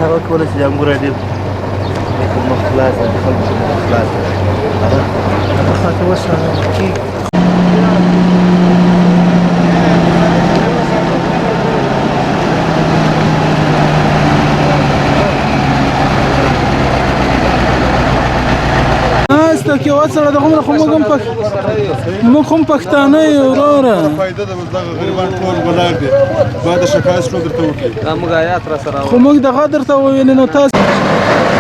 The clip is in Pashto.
هغه کولی شي د انګور ډېر مخ خلاص د خلکو مخ خلاص هغه خاطر اوس کېږي کې وڅړه دغه خو موږ هم پښتانه یو وروره فایده ده بس دغه غریبان ټول ولاړ دي باید د شکایت شروع درته وکړي خو موږ دغه درته وویل نو تاسو